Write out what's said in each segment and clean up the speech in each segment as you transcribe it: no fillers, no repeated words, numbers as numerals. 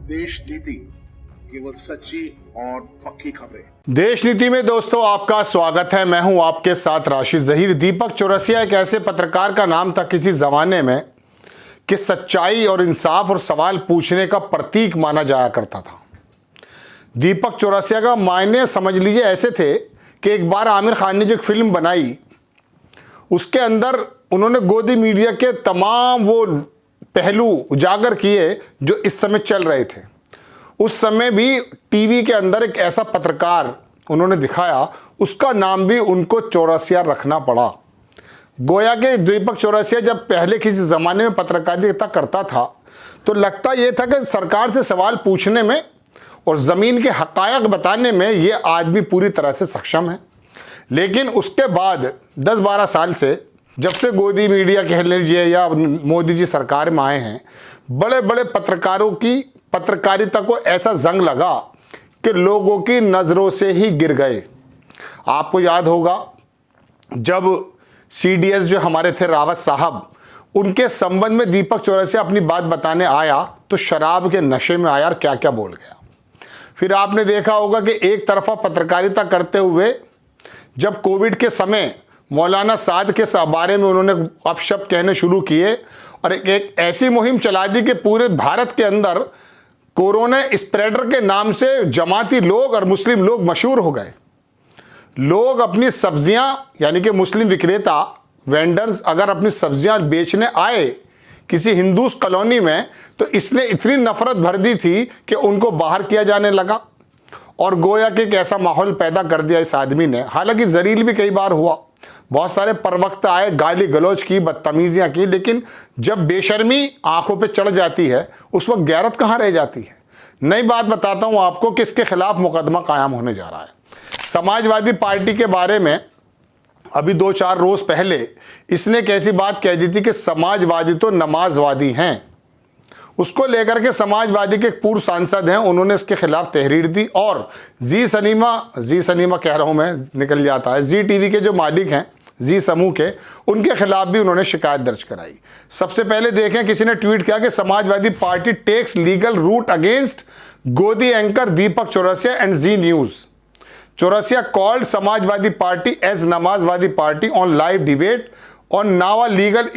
देश नीति, केवल सच्ची और पक्की खबरें। देश नीति में दोस्तों आपका स्वागत है। मैं हूं आपके साथ राशिद जहीर। दीपक चौरसिया एक ऐसे पत्रकार का नाम था किसी जमाने में कि सच्चाई और इंसाफ और सवाल पूछने का प्रतीक माना जाया करता था। दीपक चौरसिया का मायने समझ लीजिए ऐसे थे कि एक बार आमिर खान ने जो एक फिल्म बनाई उसके अंदर उन्होंने गोदी मीडिया के तमाम वो पहलू उजागर किए जो इस समय चल रहे थे। उस समय भी टीवी के अंदर एक ऐसा पत्रकार उन्होंने दिखाया, उसका नाम भी उनको चौरसिया रखना पड़ा। गोया के दीपक चौरसिया जब पहले किसी ज़माने में पत्रकारिता करता था तो लगता ये था कि सरकार से सवाल पूछने में और ज़मीन के हक़ायक़ बताने में ये आदमी पूरी तरह से सक्षम है। लेकिन उसके बाद 10-12 साल से जब से गोदी मीडिया कह लीजिए या मोदी जी सरकार में आए हैं, बड़े बड़े पत्रकारों की पत्रकारिता को ऐसा जंग लगा कि लोगों की नज़रों से ही गिर गए। आपको याद होगा जब CDS जो हमारे थे रावत साहब, उनके संबंध में दीपक चौरसिया अपनी बात बताने आया तो शराब के नशे में आया और क्या क्या बोल गया। फिर आपने देखा होगा कि एक तरफा पत्रकारिता करते हुए जब कोविड के समय मौलाना साद के बारे में उन्होंने अपशब्द कहने शुरू किए और एक ऐसी मुहिम चला दी कि पूरे भारत के अंदर कोरोना स्प्रेडर के नाम से जमाती लोग और मुस्लिम लोग मशहूर हो गए। लोग अपनी सब्जियां यानी कि मुस्लिम विक्रेता वेंडर्स अगर अपनी सब्जियां बेचने आए किसी हिंदूस कॉलोनी में तो इसने इतनी नफरत भर दी थी कि उनको बाहर किया जाने लगा और गोया के एक ऐसा माहौल पैदा कर दिया इस आदमी ने। हालांकि जलील भी कई बार हुआ, बहुत सारे प्रवक्ता आए, गाली गलौज की, बदतमीजियां की, लेकिन जब बेशर्मी आंखों पे चढ़ जाती है उस वक्त गैरत कहाँ रह जाती है। नई बात बताता हूं आपको कि इसके खिलाफ मुकदमा कायम होने जा रहा है। समाजवादी पार्टी के बारे में अभी 2-4 रोज पहले इसने एक ऐसी बात कह दी थी कि समाजवादी तो नमाजवादी हैं। उसको लेकर के समाजवादी के एक पूर्व सांसद हैं, उन्होंने इसके खिलाफ तहरीर दी और जी सिनेमा कह रहा हूं मैं, निकल जाता है, जी टीवी के जो मालिक हैं जी समूह के, उनके खिलाफ भी उन्होंने शिकायत दर्ज कराई। सबसे पहले देखें, किसी ने ट्वीट किया कि Samajwadi Party takes legal route against godi anchor Deepak Chaurasia and Zee News. Chaurasia called Samajwadi Party as Namajwadi Party on live debate on now a legal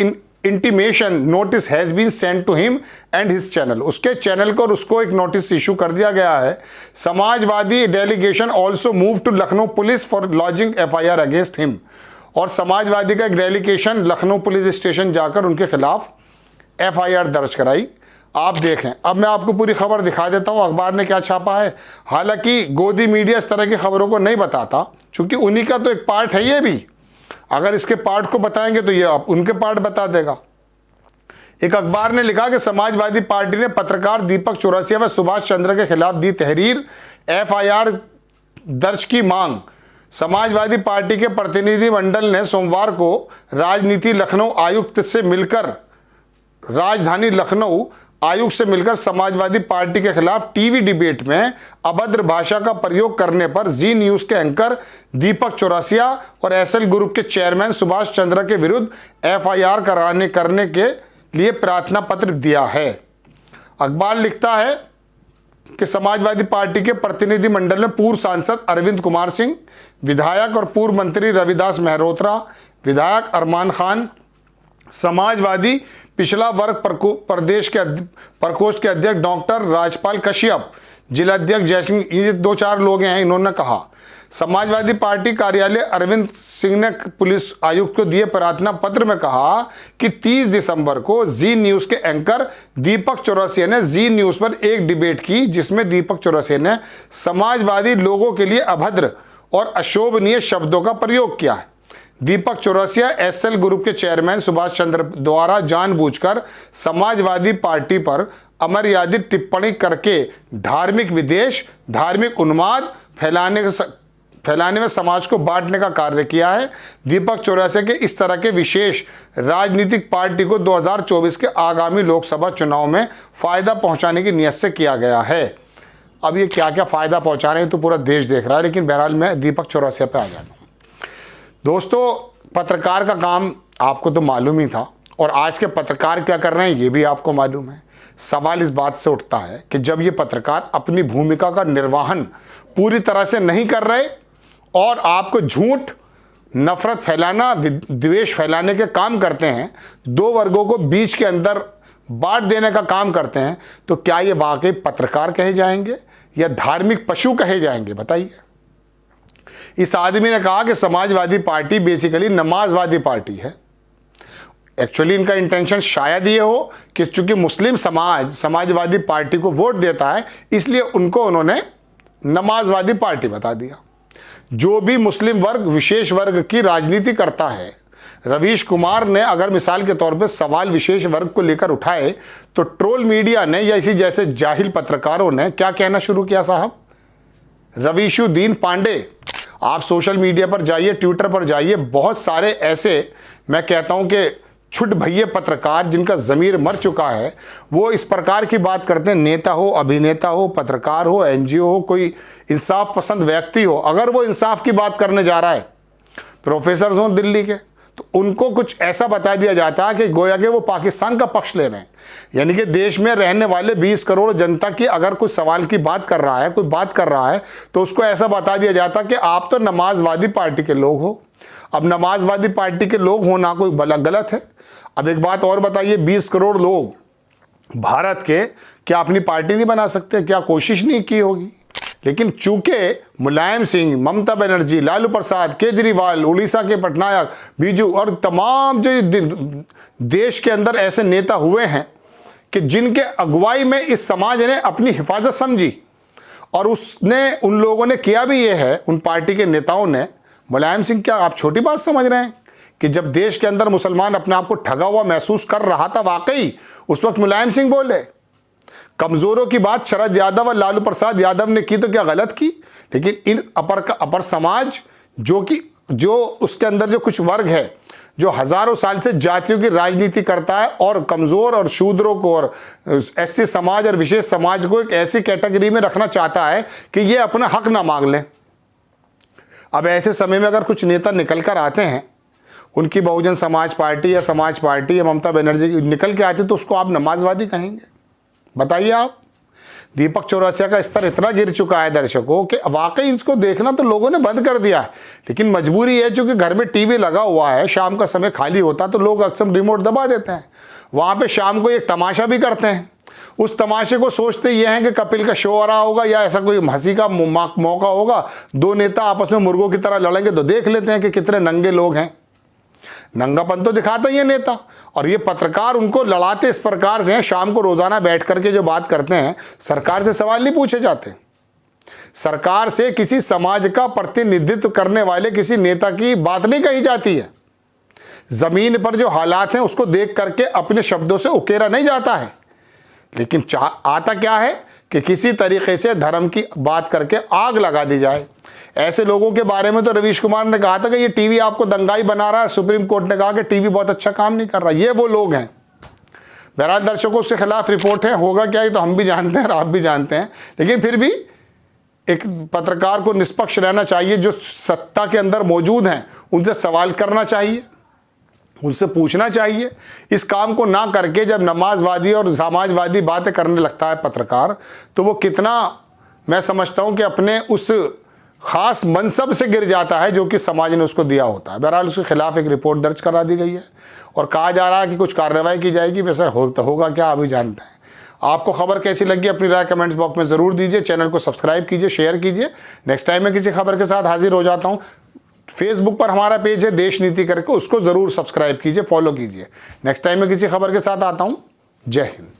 intimation notice has been sent to him and his channel. उसके channel को और उसको एक notice issue कर दिया गया है। Samajwadi delegation also move to Lucknow police for lodging FIR against him. और समाजवादी का एक डेलीगेशन लखनऊ पुलिस स्टेशन जाकर उनके खिलाफ FIR दर्ज कराई। आप देखें, अब मैं आपको पूरी खबर दिखा देता हूं अखबार ने क्या छापा है। हालांकि गोदी मीडिया इस तरह की खबरों को नहीं बताता, क्योंकि उन्हीं का तो एक पार्ट है ये भी। अगर इसके पार्ट को बताएंगे तो ये आप उनके पार्ट बता देगा। एक अखबार ने लिखा कि समाजवादी पार्टी ने पत्रकार दीपक चौरसिया व सुभाष चंद्र के खिलाफ दी तहरीर, FIR दर्ज की मांग। समाजवादी पार्टी के प्रतिनिधि मंडल ने सोमवार को राजधानी लखनऊ आयुक्त से मिलकर समाजवादी पार्टी के खिलाफ टीवी डिबेट में अभद्र भाषा का प्रयोग करने पर जी न्यूज के एंकर दीपक चौरसिया और SL ग्रुप के चेयरमैन सुभाष चंद्र के विरुद्ध FIR करने के लिए प्रार्थना पत्र दिया है। अखबार लिखता है कि समाजवादी पार्टी के प्रतिनिधि मंडल में पूर्व सांसद अरविंद कुमार सिंह, विधायक और पूर्व मंत्री रविदास मेहरोत्रा, विधायक अरमान खान, समाजवादी पिछला वर्ग प्रकोष्ठ के अध्यक्ष डॉक्टर राजपाल कश्यप, जिलाध्यक्ष जयसिंह, ये 2-4 लोग हैं। इन्होंने कहा समाजवादी पार्टी कार्यालय अरविंद सिंह ने पुलिस आयुक्त को दिए प्रार्थना पत्र में कहा कि 30 दिसंबर को जी न्यूज के एंकर दीपक चौरसिया ने जी न्यूज पर एक डिबेट की जिसमें दीपक चौरसिया ने समाजवादी लोगों के लिए अभद्र और अशोभनीय शब्दों का प्रयोग किया है। दीपक चौरसिया SL ग्रुप के चेयरमैन सुभाष चंद्र द्वारा जानबूझकर समाजवादी पार्टी पर अमर्यादित टिप्पणी करके धार्मिक विद्वेष, धार्मिक उन्माद फैलाने में समाज को बांटने का कार्य किया है। दीपक चौरसिया के इस तरह के विशेष राजनीतिक पार्टी को 2024 के आगामी लोकसभा चुनाव में फायदा पहुंचाने की नीयत से किया गया है। अब ये क्या क्या फायदा पहुंचा रहे हैं तो पूरा देश देख रहा है, लेकिन बहरहाल मैं दीपक चौरसिया पे आ जाता हूँ। दोस्तों, पत्रकार का काम आपको तो मालूम ही था और आज के पत्रकार क्या कर रहे हैं ये भी आपको मालूम है। सवाल इस बात से उठता है कि जब ये पत्रकार अपनी भूमिका का निर्वहन पूरी तरह से नहीं कर रहे और आपको झूठ, नफरत फैलाना, द्वेष फैलाने के काम करते हैं, दो वर्गों को बीच के अंदर बांट देने का काम करते हैं, तो क्या ये वाकई पत्रकार कहे जाएंगे या धार्मिक पशु कहे जाएंगे? बताइए। इस आदमी ने कहा कि समाजवादी पार्टी बेसिकली नमाजवादी पार्टी है। एक्चुअली इनका इंटेंशन शायद ये हो कि चूंकि मुस्लिम समाज समाजवादी पार्टी को वोट देता है, इसलिए उनको उन्होंने नमाजवादी पार्टी बता दिया। जो भी मुस्लिम वर्ग, विशेष वर्ग की राजनीति करता है, रवीश कुमार ने अगर मिसाल के तौर पे सवाल विशेष वर्ग को लेकर उठाए तो ट्रोल मीडिया ने या इसी जैसे जाहिल पत्रकारों ने क्या कहना शुरू किया? साहब, रवीशुद्दीन पांडे, आप सोशल मीडिया पर जाइए, ट्विटर पर जाइए, बहुत सारे ऐसे मैं कहता हूं कि छुट भैये पत्रकार जिनका ज़मीर मर चुका है, वो इस प्रकार की बात करते हैं। नेता हो, अभिनेता हो, पत्रकार हो, एनजीओ हो, कोई इंसाफ पसंद व्यक्ति हो, अगर वो इंसाफ की बात करने जा रहा है, प्रोफेसर हो दिल्ली के, तो उनको कुछ ऐसा बता दिया जाता है कि गोया के वो पाकिस्तान का पक्ष ले रहे हैं। यानी कि देश में रहने वाले 20 करोड़ जनता की अगर कोई सवाल की बात कर रहा है, कोई बात कर रहा है, तो उसको ऐसा बता दिया जाता कि आप तो नमाजवादी पार्टी के लोग हो। अब नमाजवादी पार्टी के लोग होना कोई गलत है? अब एक बात और बताइए, 20 करोड़ लोग भारत के क्या अपनी पार्टी नहीं बना सकते? क्या कोशिश नहीं की होगी? लेकिन चूंकि मुलायम सिंह, ममता बनर्जी, लालू प्रसाद, केजरीवाल, उड़ीसा के पटनायक, बीजू और तमाम जो देश के अंदर ऐसे नेता हुए हैं कि जिनके अगुवाई में इस समाज ने अपनी हिफाजत समझी, और उसने उन लोगों ने किया भी ये है, उन पार्टी के नेताओं ने। मुलायम सिंह, क्या आप छोटी बात समझ रहे हैं कि जब देश के अंदर मुसलमान अपने आप को ठगा हुआ महसूस कर रहा था, वाकई उस वक्त मुलायम सिंह बोले? कमजोरों की बात शरद यादव और लालू प्रसाद यादव ने की तो क्या गलत की? लेकिन इन अपर समाज जो उसके अंदर जो कुछ वर्ग है, जो हजारों साल से जातियों की राजनीति करता है और कमजोर और शूद्रों को और एससी समाज और विशेष समाज को एक ऐसी कैटेगरी में रखना चाहता है कि ये अपना हक ना मांग लें। अब ऐसे समय में अगर कुछ नेता निकल कर आते हैं, उनकी बहुजन समाज पार्टी या समाज पार्टी या ममता बनर्जी निकल के आती, तो उसको आप नमाजवादी कहेंगे? बताइए आप। दीपक चौरसिया का स्तर इतना गिर चुका है दर्शकों कि वाकई इसको देखना तो लोगों ने बंद कर दिया है। लेकिन मजबूरी है, चूंकि घर में टीवी लगा हुआ है, शाम का समय खाली होता तो लोग अक्सर रिमोट दबा देते हैं, वहाँ पे शाम को एक तमाशा भी करते हैं। उस तमाशे को सोचते ये हैं कि कपिल का शो आ रहा होगा या ऐसा कोई हंसी का मौका होगा, दो नेता आपस में मुर्गों की तरह लड़ेंगे, तो देख लेते हैं कि कितने नंगे लोग हैं। नंगापन तो दिखाता ही है नेता, और ये पत्रकार उनको लड़ाते इस प्रकार से हैं। शाम को रोजाना बैठ करके जो बात करते हैं, सरकार से सवाल नहीं पूछे जाते। सरकार से किसी समाज का प्रतिनिधित्व करने वाले किसी नेता की बात नहीं कही जाती है। जमीन पर जो हालात हैं उसको देख करके अपने शब्दों से उकेरा नहीं जाता है। लेकिन आता क्या है कि किसी तरीके से धर्म की बात करके आग लगा दी जाए। ऐसे लोगों के बारे में तो रवीश कुमार ने कहा था कि ये टीवी आपको दंगाई बना रहा है। सुप्रीम कोर्ट ने कहा कि टीवी बहुत अच्छा काम नहीं कर रहा। ये वो लोग हैं। बहरहाल दर्शकों, उसके खिलाफ रिपोर्ट है, होगा क्या ये तो हम भी जानते हैं और आप भी जानते हैं। लेकिन फिर भी एक पत्रकार को निष्पक्ष रहना चाहिए। जो सत्ता के अंदर मौजूद हैं उनसे सवाल करना चाहिए, उनसे पूछना चाहिए। इस काम को ना करके जब नमाजवादी और समाजवादी बातें करने लगता है पत्रकार, तो वो कितना, मैं समझता हूं कि अपने उस खास मनसब से गिर जाता है जो कि समाज ने उसको दिया होता है। बहरहाल उसके खिलाफ एक रिपोर्ट दर्ज करा दी गई है और कहा जा रहा है कि कुछ कार्रवाई की जाएगी। वैसे होगा क्या अभी जानते हैं। आपको खबर कैसी लगी अपनी राय कमेंट्स बॉक्स में ज़रूर दीजिए। चैनल को सब्सक्राइब कीजिए, शेयर कीजिए। नेक्स्ट टाइम मैं किसी खबर के साथ हाजिर हो जाता हूँ। फेसबुक पर हमारा पेज है देश नीति करके, उसको ज़रूर सब्सक्राइब कीजिए, फॉलो कीजिए। नेक्स्ट टाइम मैं किसी खबर के साथ आता हूँ। जय हिंद।